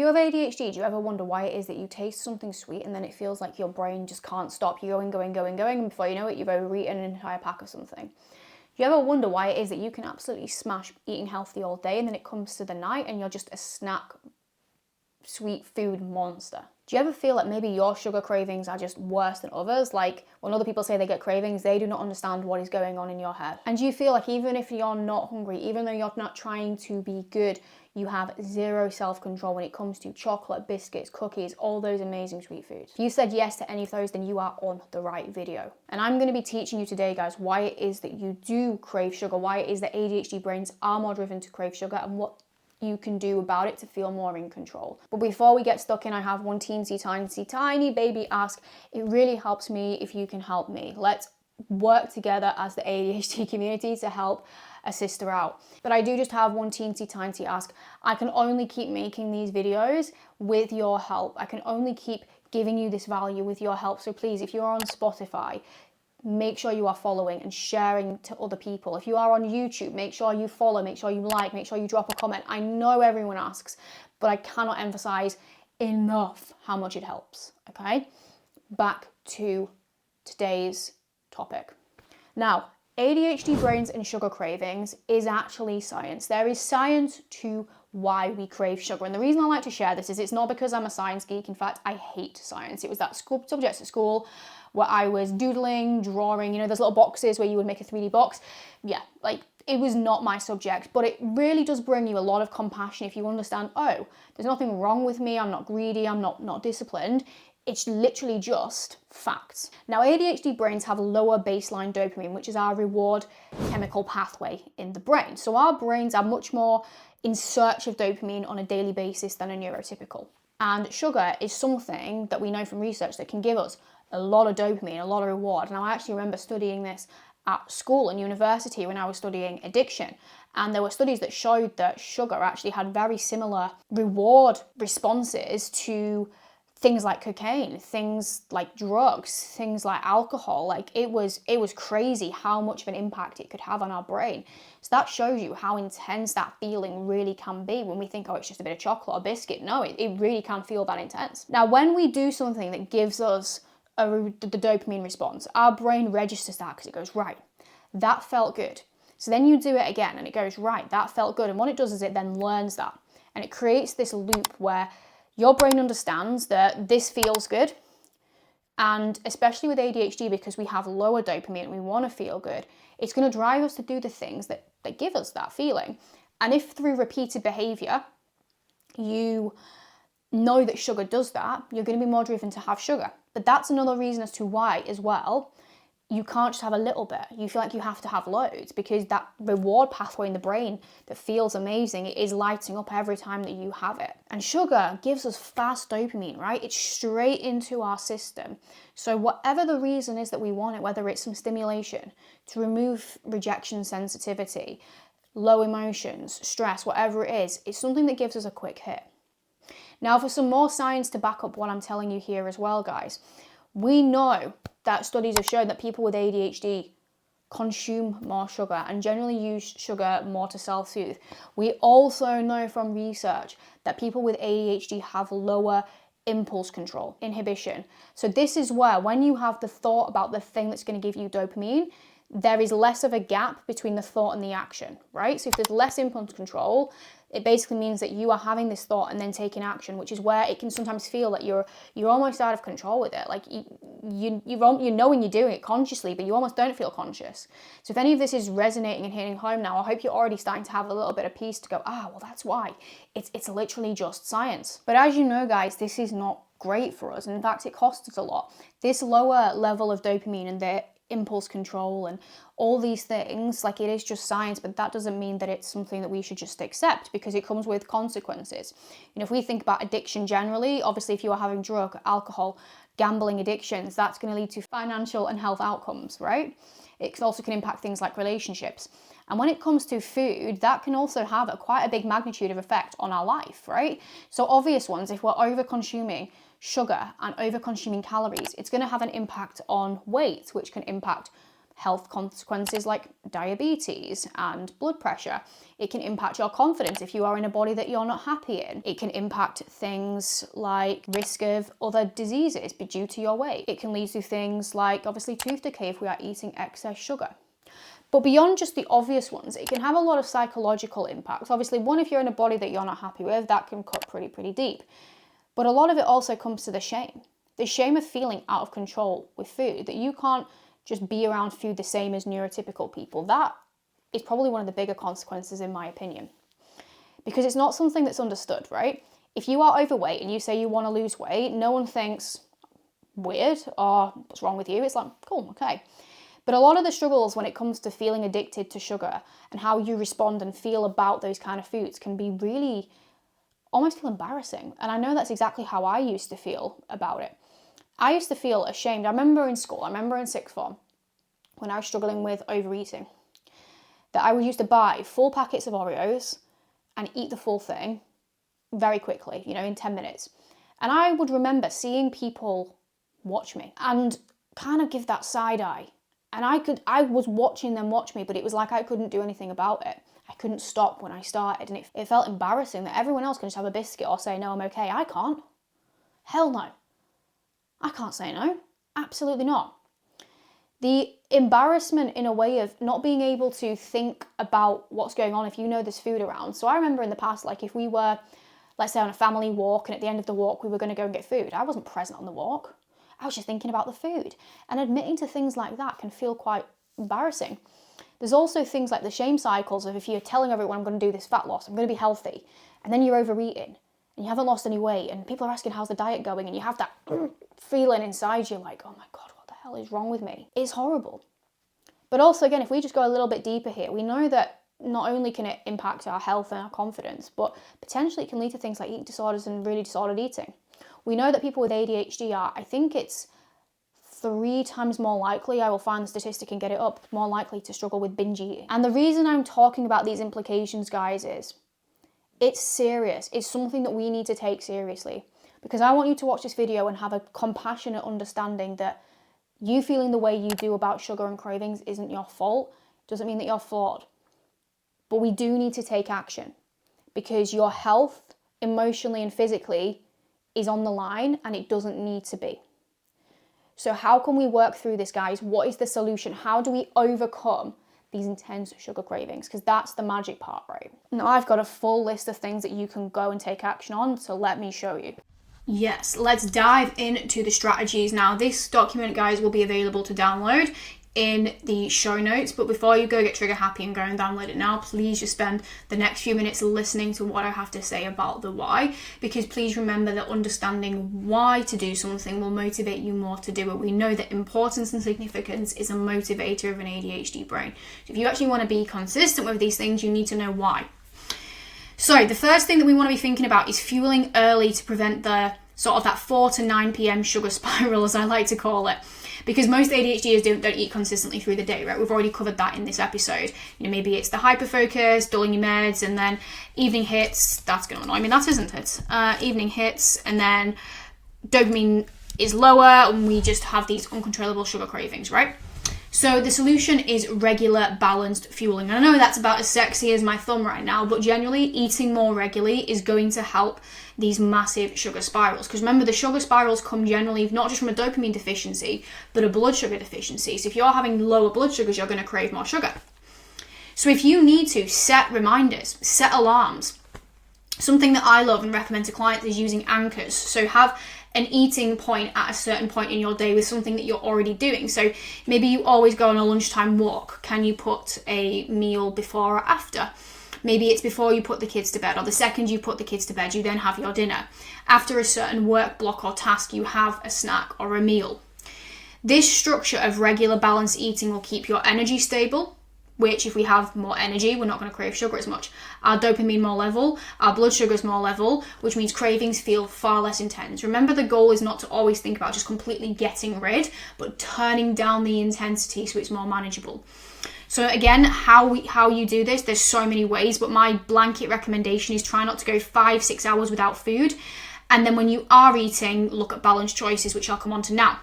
you have ADHD, do you ever wonder why it is that you taste something sweet and then it feels like your brain just can't stop? You're going, and before you know it, you've overeaten an entire pack of something. Do you ever wonder why it is that you can absolutely smash eating healthy all day and then it comes to the night and you're just a snack sweet food monster? Do you ever feel like maybe your sugar cravings are just worse than others? Like when other people say they get cravings, they do not understand what is going on in your head. And do you feel like even if you're not hungry, even though you're not trying to be good, you have zero self-control when it comes to chocolate, biscuits, cookies, all those amazing sweet foods? If you said yes to any of those, then you are on the right video. And I'm going to be teaching you today, guys, why it is that you do crave sugar, why it is that ADHD brains are more driven to crave sugar, and what you can do about it to feel more in control. But before we get stuck in, I have one teensy tiny baby ask. It really helps me if you can help me. Let's work together as the ADHD community to help a sister out. But I do just have one teensy tiny ask. I can only keep making these videos with your help. I can only keep giving you this value with your help. So please, if you're on Spotify, make sure you are following and sharing to other people. If you are on YouTube, make sure you follow, make sure you like, make sure you drop a comment. I know everyone asks, but I cannot emphasize enough how much it helps, okay? Back to today's topic. Now, ADHD brains and sugar cravings is actually science. There is science to why we crave sugar. And the reason I like to share this is it's not because I'm a science geek. In fact, I hate science. It was that subject at school where I was doodling, drawing, you know, those little boxes where you would make a 3D box. Yeah, like it was not my subject, but it really does bring you a lot of compassion if you understand, oh, there's nothing wrong with me. I'm not greedy. I'm not disciplined. It's literally just facts. Now, ADHD brains have lower baseline dopamine, which is our reward chemical pathway in the brain. So our brains are much more in search of dopamine on a daily basis than a neurotypical. And sugar is something that we know from research that can give us a lot of dopamine, a lot of reward. Now, I actually remember studying this at school and university when I was studying addiction. And there were studies that showed that sugar actually had very similar reward responses to things like cocaine, things like drugs, things like alcohol. Like it was crazy how much of an impact it could have on our brain. So that shows you how intense that feeling really can be when we think, oh, it's just a bit of chocolate or biscuit. No, it really can feel that intense. Now, when we do something that gives us the dopamine response, our brain registers that because it goes, right, that felt good. So then you do it again and it goes, right, that felt good. And what it does is it then learns that. And it creates this loop where your brain understands that this feels good. And especially with ADHD, because we have lower dopamine and we want to feel good, it's going to drive us to do the things that give us that feeling. And if through repeated behavior, you know that sugar does that, you're going to be more driven to have sugar. But that's another reason as to why, as well, you can't just have a little bit. You feel like you have to have loads because that reward pathway in the brain that feels amazing, it is lighting up every time that you have it. And sugar gives us fast dopamine, right? It's straight into our system. So whatever the reason is that we want it, whether it's some stimulation to remove rejection sensitivity, low emotions, stress, whatever it is, it's something that gives us a quick hit. Now, for some more science to back up what I'm telling you here as well, guys, we know that studies have shown that people with ADHD consume more sugar and generally use sugar more to self-soothe. We also know from research that people with ADHD have lower impulse control, inhibition. So this is where when you have the thought about the thing that's going to give you dopamine, there is less of a gap between the thought and the action, right? So if there's less impulse control, it basically means that you are having this thought and then taking action, which is where it can sometimes feel that you're almost out of control with it. Like you know when you're doing it consciously, but you almost don't feel conscious. So if any of this is resonating and hitting home now, I hope you're already starting to have a little bit of peace to go, well, that's why. It's literally just science. But as you know, guys, this is not great for us. And in fact, it costs us a lot. This lower level of dopamine and the impulse control and all these things, like, it is just science, but that doesn't mean that it's something that we should just accept because it comes with consequences. You know, if we think about addiction generally, obviously if you are having drug, alcohol, gambling addictions, that's going to lead to financial and health outcomes, right? It also can impact things like relationships. And when it comes to food, that can also have quite a big magnitude of effect on our life, right? So obvious ones, if we're over-consuming sugar and over-consuming calories, it's going to have an impact on weight, which can impact health consequences like diabetes and blood pressure. It can impact your confidence if you are in a body that you're not happy in. It can impact things like risk of other diseases due to your weight. It can lead to things like obviously tooth decay if we are eating excess sugar. But beyond just the obvious ones, it can have a lot of psychological impacts. Obviously, one, if you're in a body that you're not happy with, that can cut pretty deep. But a lot of it also comes to the shame of feeling out of control with food, that you can't just be around food the same as neurotypical people. That is probably one of the bigger consequences, in my opinion, because it's not something that's understood, right? If you are overweight and you say you want to lose weight, no one thinks weird or what's wrong with you. It's like, cool, okay. But a lot of the struggles when it comes to feeling addicted to sugar and how you respond and feel about those kind of foods can be really almost feel embarrassing. And I know that's exactly how I used to feel about it. I used to feel ashamed. I remember in school, I remember in sixth form, when I was struggling with overeating, that I used to buy full packets of Oreos and eat the full thing very quickly, in 10 minutes. And I would remember seeing people watch me and kind of give that side eye. And I was watching them watch me, but it was like I couldn't do anything about it. I couldn't stop when I started, and it felt embarrassing that everyone else can just have a biscuit or say, no, I'm okay. I can't. Hell no. I can't say no. Absolutely not. The embarrassment in a way of not being able to think about what's going on if you know there's food around. So I remember in the past, like if we were, let's say on a family walk, and at the end of the walk, we were going to go and get food. I wasn't present on the walk. I was just thinking about the food. And admitting to things like that can feel quite embarrassing. There's also things like the shame cycles of if you're telling everyone I'm going to do this fat loss, I'm going to be healthy, and then you're overeating and you haven't lost any weight and people are asking how's the diet going and you have that feeling inside you like, oh my God, what the hell is wrong with me? It's horrible. But also again, if we just go a little bit deeper here, we know that not only can it impact our health and our confidence, but potentially it can lead to things like eating disorders and really disordered eating. We know that people with ADHD are, I think it's 3 times more likely, I will find the statistic and get it up, more likely to struggle with binge eating. And the reason I'm talking about these implications, guys, is it's serious. It's something that we need to take seriously. Because I want you to watch this video and have a compassionate understanding that you feeling the way you do about sugar and cravings isn't your fault. It doesn't mean that you're flawed. But we do need to take action because your health, emotionally and physically, is on the line and it doesn't need to be. So how can we work through this, guys? What is the solution? How do we overcome these intense sugar cravings? Because that's the magic part, right? Now I've got a full list of things that you can go and take action on, so let me show you. Yes, let's dive into the strategies. Now this document, guys, will be available to download in the show notes, but before you go get trigger happy and go and download it now, please just spend the next few minutes listening to what I have to say about the why, because please remember that understanding why to do something will motivate you more to do it. We know that importance and significance is a motivator of an ADHD brain. If you actually want to be consistent with these things, you need to know why. So the first thing that we want to be thinking about is fueling early to prevent the sort of that 4 to 9 p.m. sugar spiral, as I like to call it. Because most ADHDers don't eat consistently through the day, right? We've already covered that in this episode. Maybe it's the hyperfocus, dulling your meds, and then evening hits. That's going to annoy me. That isn't it. Evening hits, and then dopamine is lower, and we just have these uncontrollable sugar cravings, right? So the solution is regular, balanced fueling. And I know that's about as sexy as my thumb right now, but generally eating more regularly is going to help these massive sugar spirals. Because remember, the sugar spirals come generally not just from a dopamine deficiency, but a blood sugar deficiency. So if you're having lower blood sugars, you're going to crave more sugar. So if you need to, set reminders, set alarms. Something that I love and recommend to clients is using anchors. So have an eating point at a certain point in your day with something that you're already doing. So maybe you always go on a lunchtime walk. Can you put a meal before or after? Maybe it's before you put the kids to bed, or the second you put the kids to bed, you then have your dinner. After a certain work block or task, you have a snack or a meal. This structure of regular balanced eating will keep your energy stable, which if we have more energy, we're not going to crave sugar as much. Our dopamine more level, our blood sugar is more level, which means cravings feel far less intense. Remember, the goal is not to always think about just completely getting rid, but turning down the intensity so it's more manageable. So again, how you do this, there's so many ways, but my blanket recommendation is try not to go 5-6 hours without food. And then when you are eating, look at balanced choices, which I'll come on to now.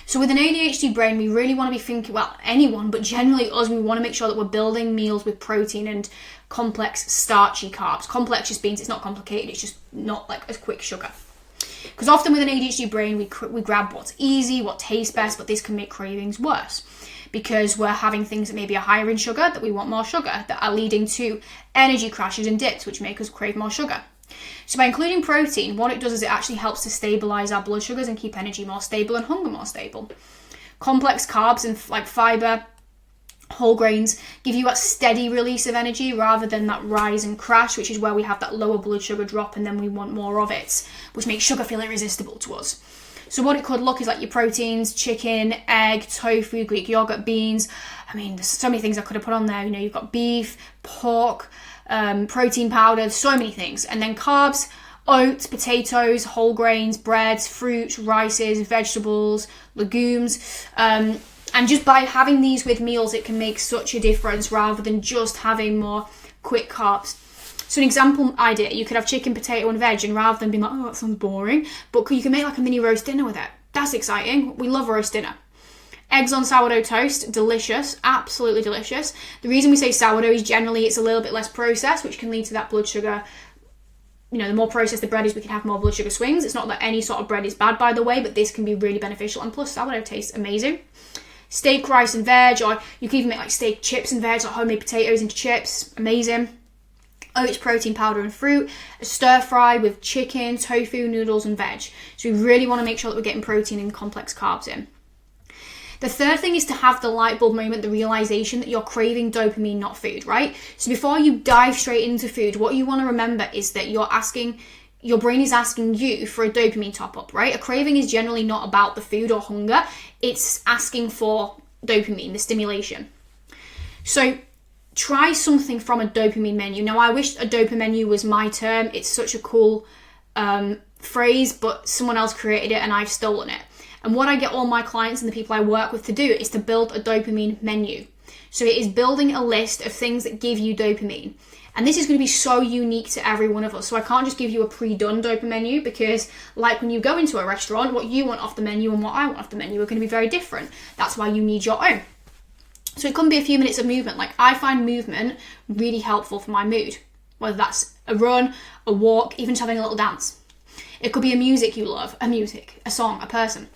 So with an ADHD brain, we really want to be thinking, well, anyone, but generally us, we want to make sure that we're building meals with protein and complex starchy carbs. Complex just means it's not complicated, it's just not like a quick sugar. Because often with an ADHD brain, we grab what's easy, what tastes best, but this can make cravings worse. Because we're having things that maybe are higher in sugar, that we want more sugar, that are leading to energy crashes and dips, which make us crave more sugar. So by including protein, what it does is it actually helps to stabilize our blood sugars and keep energy more stable and hunger more stable. Complex carbs and like fiber, whole grains give you a steady release of energy rather than that rise and crash, which is where we have that lower blood sugar drop and then we want more of it, which makes sugar feel irresistible to us. So what it could look is like your proteins, chicken, egg, tofu, Greek yogurt, beans. I mean, there's so many things I could have put on there. You know, you've got beef, pork, protein powder, so many things. And then carbs, oats, potatoes, whole grains, breads, fruits, rices, vegetables, legumes. And just by having these with meals, it can make such a difference rather than just having more quick carbs. So an example idea, you could have chicken, potato and veg, and rather than being like, oh, that sounds boring, but you can make like a mini roast dinner with it. That's exciting. We love roast dinner. Eggs on sourdough toast, delicious, absolutely delicious. The reason we say sourdough is generally it's a little bit less processed, which can lead to that blood sugar. You know, the more processed the bread is, we can have more blood sugar swings. It's not that any sort of bread is bad, by the way, but this can be really beneficial. And plus, sourdough tastes amazing. Steak, rice and veg, or you can even make like steak chips and veg, or homemade potatoes into chips. Amazing. Oats, protein powder and fruit, a stir fry with chicken, tofu, noodles and veg. So we really want to make sure that we're getting protein and complex carbs in. The third thing is to have the light bulb moment, the realization that you're craving dopamine, not food, right? So before you dive straight into food, what you want to remember is that your brain is asking you for a dopamine top up, right? A craving is generally not about the food or hunger. It's asking for dopamine, the stimulation. So try something from a dopamine menu. Now, I wish a dopamine menu was my term. It's such a cool phrase, but someone else created it and I've stolen it. And what I get all my clients and the people I work with to do is to build a dopamine menu. So it is building a list of things that give you dopamine. And this is going to be so unique to every one of us. So I can't just give you a pre-done dopamine menu, because like when you go into a restaurant, what you want off the menu and what I want off the menu are going to be very different. That's why you need your own. So it can be a few minutes of movement. Like I find movement really helpful for my mood, whether that's a run, a walk, even just having a little dance. It could be a music you love, a song, a person.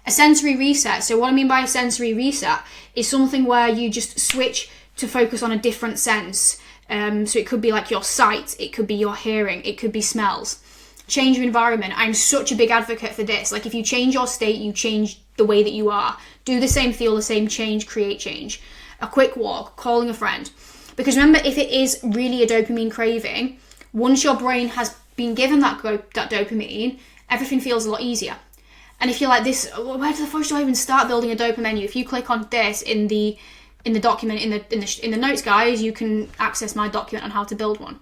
A sensory reset. So what I mean by a sensory reset is something where you just switch to focus on a different sense. So it could be like your sight, it could be your hearing, it could be smells. Change your environment. I'm such a big advocate for this. Like if you change your state, you change the way that you are. Do the same, feel the same, change, create change. A quick walk, calling a friend. Because remember, if it is really a dopamine craving, once your brain has been given that dopamine, everything feels a lot easier. And if you're like this, where the fuck do I even start building a dopamine menu? If you click on this in the document, in the notes, guys, you can access my document on how to build one.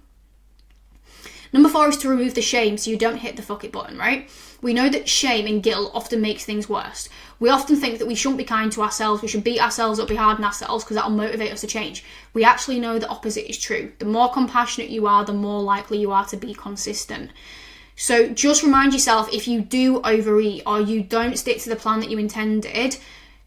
Number 4 is to remove the shame, so you don't hit the fuck it button, right? We know that shame and guilt often makes things worse. We often think that we shouldn't be kind to ourselves, we should beat ourselves up, be hard on ourselves, because that'll motivate us to change. We actually know the opposite is true. The more compassionate you are, the more likely you are to be consistent. So just remind yourself, if you do overeat or you don't stick to the plan that you intended,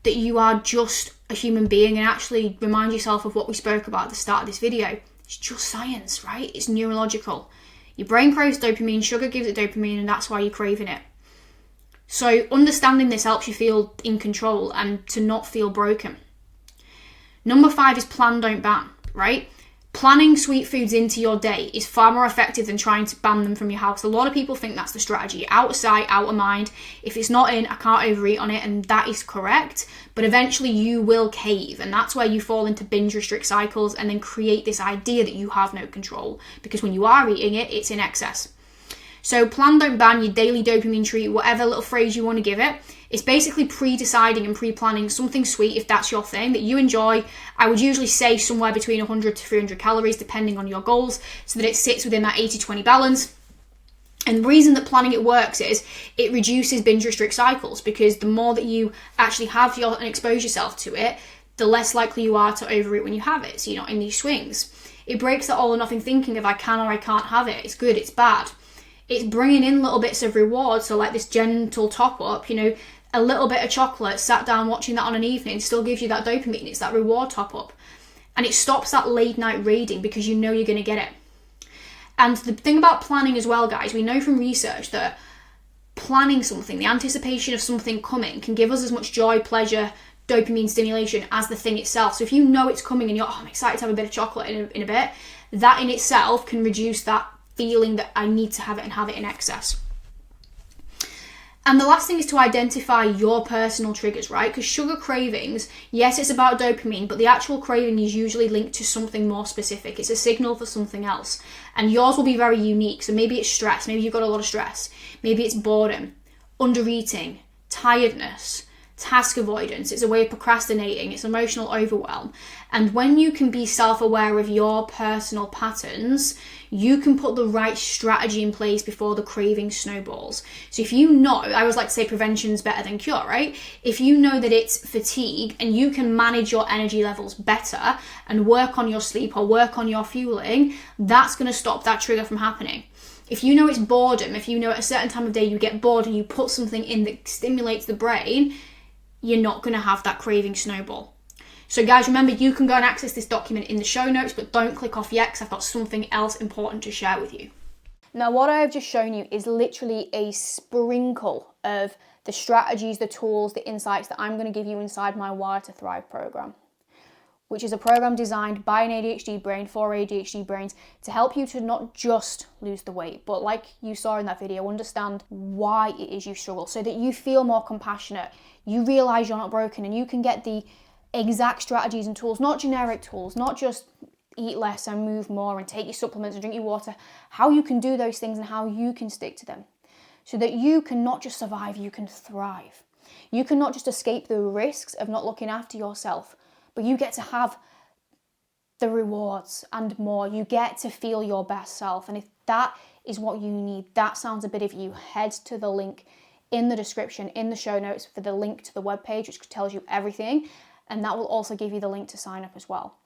that you are just a human being, and actually remind yourself of what we spoke about at the start of this video. It's just science, right? It's neurological. Your brain craves dopamine, sugar gives it dopamine, and that's why you're craving it. So understanding this helps you feel in control and to not feel broken. Number 5 is plan, don't ban, right? Planning sweet foods into your day is far more effective than trying to ban them from your house. A lot of people think that's the strategy. Out of sight, out of mind. If it's not in, I can't overeat on it, and that is correct. But eventually you will cave, and that's where you fall into binge restrict cycles and then create this idea that you have no control. Because when you are eating it, it's in excess. So plan, don't ban, your daily dopamine treat, whatever little phrase you want to give it. It's basically pre-deciding and pre-planning something sweet, if that's your thing, that you enjoy. I would usually say somewhere between 100 to 300 calories, depending on your goals, so that it sits within that 80-20 balance. And the reason that planning it works is it reduces binge restrict cycles, because the more that you actually have and expose yourself to it, the less likely you are to overeat when you have it, so you're not in these swings. It breaks that all or nothing thinking of I can or I can't have it, it's good, it's bad. It's bringing in little bits of reward, so like this gentle top up, a little bit of chocolate, sat down watching that on an evening, still gives you that dopamine. It's that reward top up. And it stops that late night reading because you know you're going to get it. And the thing about planning as well, guys, we know from research that planning something, the anticipation of something coming, can give us as much joy, pleasure, dopamine stimulation as the thing itself. So if you know it's coming and you're, I'm excited to have a bit of chocolate in a bit, that in itself can reduce that feeling that I need to have it and have it in excess. And the last thing is to identify your personal triggers, right? Because sugar cravings, yes, it's about dopamine, but the actual craving is usually linked to something more specific. It's a signal for something else. And yours will be very unique. So maybe it's stress. Maybe you've got a lot of stress. Maybe it's boredom, undereating, tiredness, task avoidance. It's a way of procrastinating. It's emotional overwhelm. And when you can be self-aware of your personal patterns, you can put the right strategy in place before the craving snowballs. So if you know, I always like to say prevention's better than cure, right? If you know that it's fatigue and you can manage your energy levels better and work on your sleep or work on your fueling, that's going to stop that trigger from happening. If you know it's boredom, if you know at a certain time of day you get bored and you put something in that stimulates the brain, you're not going to have that craving snowball. So guys, remember, you can go and access this document in the show notes, but don't click off yet because I've got something else important to share with you. Now, what I have just shown you is literally a sprinkle of the strategies, the tools, the insights that I'm going to give you inside my Wire to Thrive program, which is a program designed by an ADHD brain for ADHD brains to help you to not just lose the weight, but like you saw in that video, understand why it is you struggle so that you feel more compassionate, you realize you're not broken, and you can get the exact strategies and tools, not generic tools, not just eat less and move more and take your supplements and drink your water, how you can do those things and how you can stick to them so that you can not just survive, you can thrive. You can not just escape the risks of not looking after yourself, but you get to have the rewards and more. You get to feel your best self. And if that is what you need, that sounds a bit of you, head to the link in the description, in the show notes for the link to the webpage, which tells you everything. And that will also give you the link to sign up as well.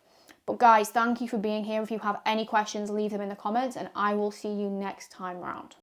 But guys, thank you for being here. If you have any questions, leave them in the comments and I will see you next time round.